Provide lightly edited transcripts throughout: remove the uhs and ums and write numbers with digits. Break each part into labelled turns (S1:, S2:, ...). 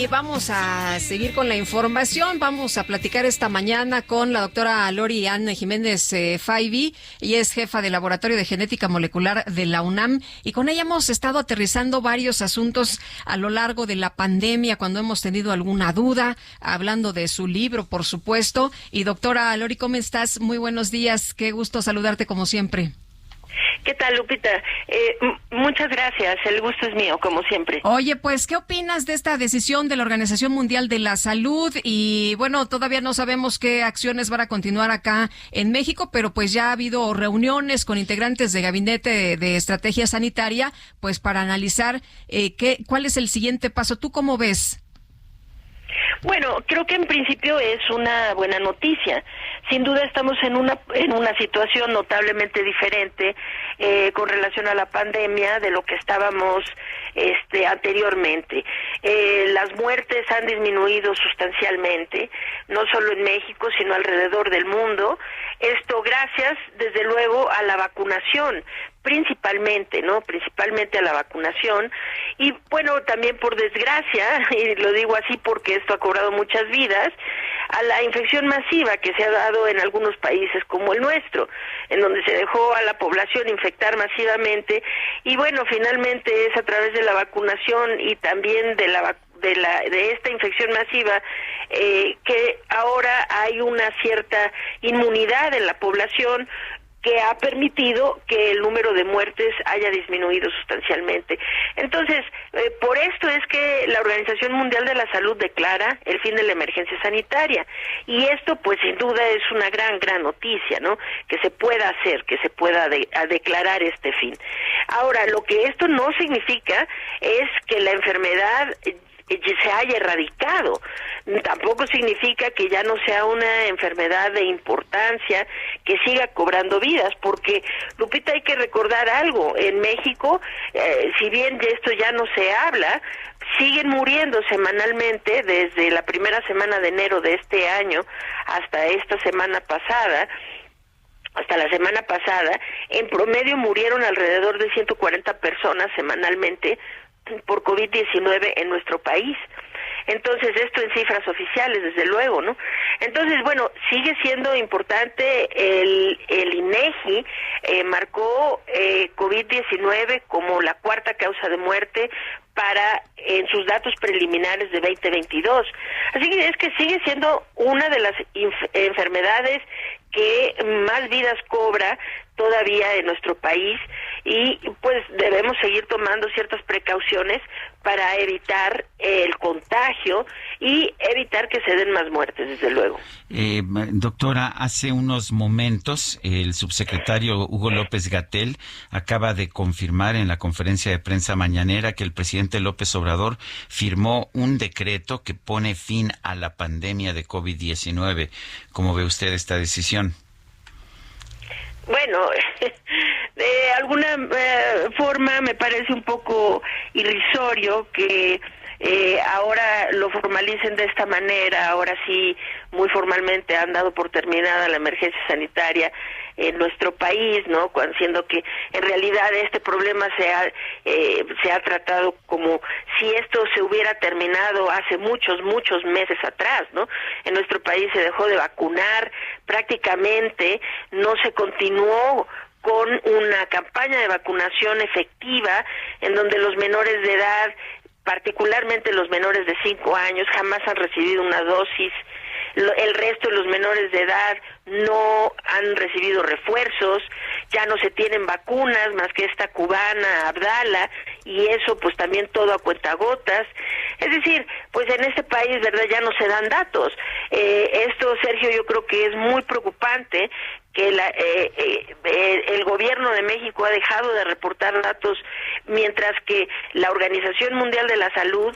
S1: Y vamos a seguir con la información. Vamos a platicar esta mañana con la doctora Lori Ann Jiménez Faibi. Ella es jefa de Laboratorio de Genética Molecular de la UNAM. Y con ella hemos estado aterrizando varios asuntos a lo largo de la pandemia, cuando hemos tenido alguna duda, hablando de su libro, por supuesto. Y doctora Lori, ¿cómo estás? Muy buenos días. Qué gusto saludarte como siempre.
S2: ¿Qué tal, Lupita? Muchas gracias, el gusto es mío, como siempre.
S1: Oye, pues, ¿qué opinas de esta decisión de la Organización Mundial de la Salud? Y bueno, todavía no sabemos qué acciones van a continuar acá en México, pero pues ya ha habido reuniones con integrantes de Gabinete de Estrategia Sanitaria, pues para analizar cuál es el siguiente paso. ¿Tú cómo ves?
S2: Bueno, creo que en principio es una buena noticia. Sin duda estamos en una situación notablemente diferente con relación a la pandemia de lo que estábamos anteriormente. Las muertes han disminuido sustancialmente, no solo en México, sino alrededor del mundo. Esto gracias, desde luego, a la vacunación, principalmente a la vacunación, y bueno, también por desgracia, y lo digo así porque esto ha cobrado muchas vidas, a la infección masiva que se ha dado en algunos países como el nuestro, en donde se dejó a la población infectar masivamente, y bueno, finalmente es a través de la vacunación y también de esta infección masiva que ahora hay una cierta inmunidad en la población que ha permitido que el número de muertes haya disminuido sustancialmente. Entonces, por esto es que la Organización Mundial de la Salud declara el fin de la emergencia sanitaria. Y esto, pues, sin duda es una gran noticia, ¿no? Que se pueda hacer, que se pueda declarar este fin. Ahora, lo que esto no significa es que la enfermedad se haya erradicado. Tampoco significa que ya no sea una enfermedad de importancia que siga cobrando vidas, porque, Lupita, hay que recordar algo. En México, si bien de esto ya no se habla, siguen muriendo semanalmente desde la primera semana de enero de este año hasta esta semana pasada. Hasta la semana pasada, en promedio murieron alrededor de 140 personas semanalmente por COVID-19 en nuestro país. Entonces, esto en cifras oficiales, desde luego, ¿no? Entonces, bueno, sigue siendo importante. El INEGI marcó COVID-19 como la cuarta causa de muerte en sus datos preliminares de 2022. Así que es que sigue siendo una de las enfermedades que más vidas cobra todavía en nuestro país, y pues debemos seguir tomando ciertas precauciones para evitar el contagio y evitar que se den más muertes, desde luego.
S3: Doctora, hace unos momentos el subsecretario Hugo López-Gatell acaba de confirmar en la conferencia de prensa mañanera que el presidente López Obrador firmó un decreto que pone fin a la pandemia de COVID-19. ¿Cómo ve usted esta decisión?
S2: Bueno, de alguna forma me parece un poco irrisorio que ahora lo formalicen de esta manera. Ahora sí, muy formalmente han dado por terminada la emergencia sanitaria en nuestro país, ¿no? Siendo que en realidad este problema se ha tratado como si esto se hubiera terminado hace muchos meses atrás, ¿no? En nuestro país se dejó de vacunar, prácticamente no se continuó con una campaña de vacunación efectiva en donde los menores de edad, particularmente los menores de 5 años, jamás han recibido una dosis. El resto de los menores de edad no han recibido refuerzos, ya no se tienen vacunas más que esta cubana Abdala, y eso pues también todo a cuentagotas. Es decir, pues en este país, ¿verdad?, ya no se dan datos. Esto, Sergio, yo creo que es muy preocupante, que el gobierno de México ha dejado de reportar datos, mientras que la Organización Mundial de la Salud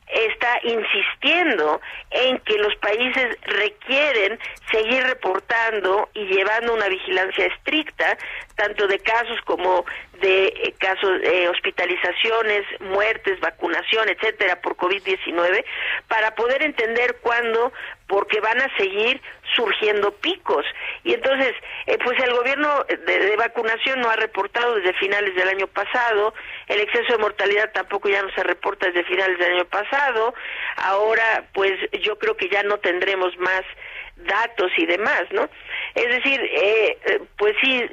S2: está insistiendo en que los países requieren seguir reportando y llevando una vigilancia estricta tanto de casos como de casos, hospitalizaciones, muertes, vacunación, etcétera, por COVID-19, para poder entender cuándo, porque van a seguir surgiendo picos. Y entonces, pues el gobierno de vacunación no ha reportado desde finales del año pasado, el exceso de mortalidad tampoco ya no se reporta desde finales del año pasado, ahora pues yo creo que ya no tendremos más datos y demás, ¿no? Es decir, pues sí,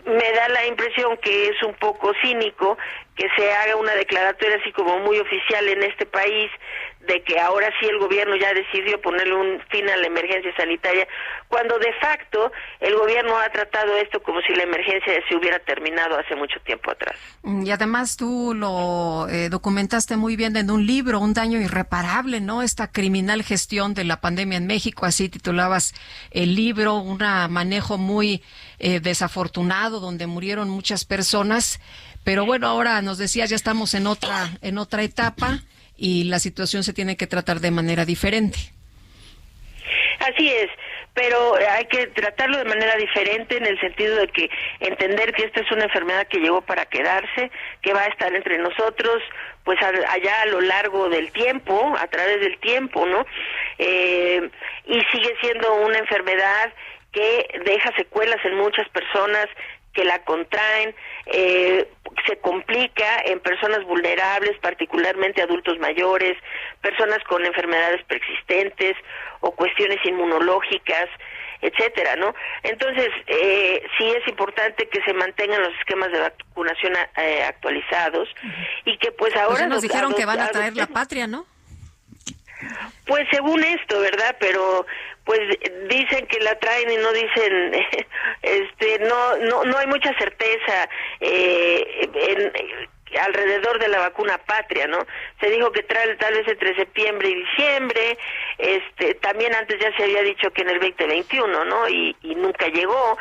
S2: me da la impresión que es un poco cínico que se haga una declaratoria así como muy oficial en este país de que ahora sí el gobierno ya decidió ponerle un fin a la emergencia sanitaria, cuando de facto el gobierno ha tratado esto como si la emergencia se hubiera terminado hace mucho tiempo atrás.
S1: Y además tú lo documentaste muy bien en un libro, Un daño irreparable, ¿no? Esta criminal gestión de la pandemia en México, así titulabas el libro, un manejo muy desafortunado donde murieron muchas personas, pero bueno, ahora nos decías, ya estamos en otra etapa y la situación se tiene que tratar de manera diferente.
S2: Así es, pero hay que tratarlo de manera diferente en el sentido de que entender que esta es una enfermedad que llegó para quedarse, que va a estar entre nosotros, pues allá a lo largo del tiempo, a través del tiempo, ¿no? Y sigue siendo una enfermedad que deja secuelas en muchas personas que la contraen, se complica en personas vulnerables, particularmente adultos mayores, personas con enfermedades preexistentes o cuestiones inmunológicas, etcétera, ¿no? Entonces, sí es importante que se mantengan los esquemas de vacunación actualizados y que pues ahora...
S1: Pues nos dijeron que van a traer la patria, ¿no?
S2: Pues según esto, ¿verdad? Pero pues dicen que la traen y no dicen, no hay mucha certeza alrededor de la vacuna patria, ¿no? Se dijo que trae tal vez entre septiembre y diciembre, también antes ya se había dicho que en el 2021, ¿no? Y nunca llegó,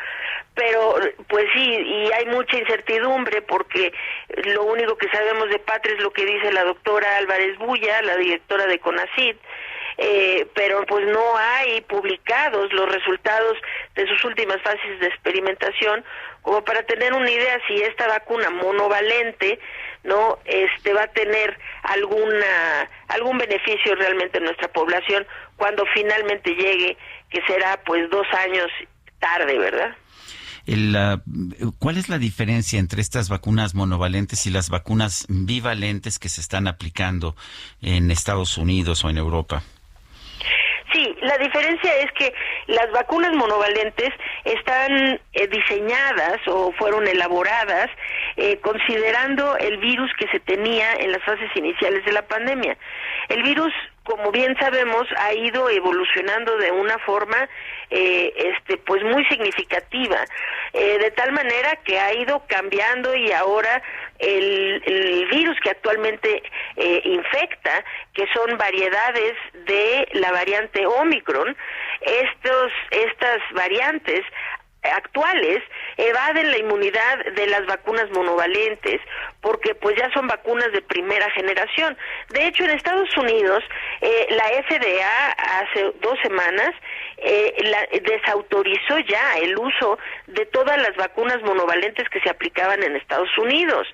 S2: pero pues sí, y hay mucha incertidumbre porque lo único que sabemos de patria es lo que dice la doctora Álvarez Bulla, la directora de CONACYT, pero pues no hay publicados los resultados de sus últimas fases de experimentación como para tener una idea si esta vacuna monovalente no va a tener algún beneficio realmente en nuestra población cuando finalmente llegue, que será pues 2 años tarde, ¿verdad?
S3: ¿Cuál es la diferencia entre estas vacunas monovalentes y las vacunas bivalentes que se están aplicando en Estados Unidos o en Europa?
S2: Sí, la diferencia es que las vacunas monovalentes están diseñadas o fueron elaboradas considerando el virus que se tenía en las fases iniciales de la pandemia. El virus, como bien sabemos, ha ido evolucionando de una forma pues muy significativa, de tal manera que ha ido cambiando y ahora el virus que actualmente infecta, que son variedades de la variante Omicron, estas variantes actuales evaden la inmunidad de las vacunas monovalentes porque pues ya son vacunas de primera generación. De hecho, en Estados Unidos la FDA hace 2 semanas desautorizó ya el uso de todas las vacunas monovalentes que se aplicaban en Estados Unidos.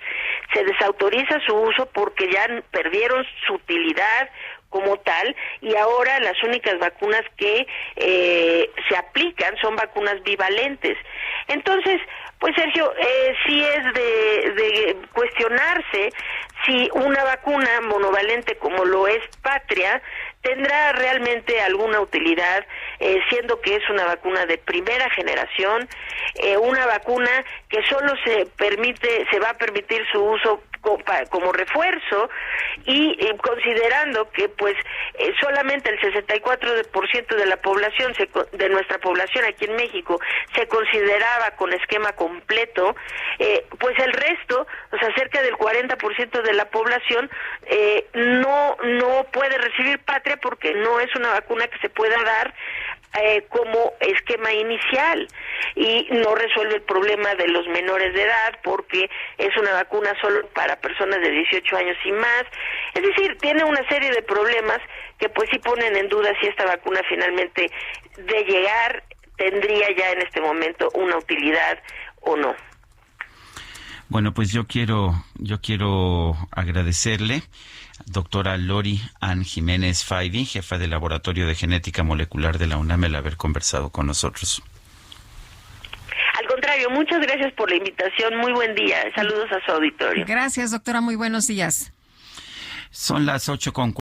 S2: Se desautoriza su uso porque ya perdieron su utilidad como tal, y ahora las únicas vacunas que se aplican son vacunas bivalentes. Entonces, pues Sergio, sí es de cuestionarse si una vacuna monovalente como lo es Patria tendrá realmente alguna utilidad, siendo que es una vacuna de primera generación, una vacuna que solo se va a permitir su uso como refuerzo y considerando que pues solamente el 64% de la población de nuestra población aquí en México se consideraba con esquema completo, pues el resto, o sea, cerca del 40% de la población no puede recibir Patria porque no es una vacuna que se pueda dar como esquema inicial y no resuelve el problema de los menores de edad porque es una vacuna solo para personas de 18 años y más. Es decir, tiene una serie de problemas que pues sí ponen en duda si esta vacuna finalmente de llegar tendría ya en este momento una utilidad o no.
S3: Bueno, pues yo quiero agradecerle, doctora Lori Ann Jiménez Faibi, jefa del Laboratorio de Genética Molecular de la UNAM, el haber conversado con nosotros.
S2: Al contrario, muchas gracias por la invitación. Muy buen día. Saludos a su auditorio.
S1: Gracias, doctora. Muy buenos días.
S3: Son las 8:40.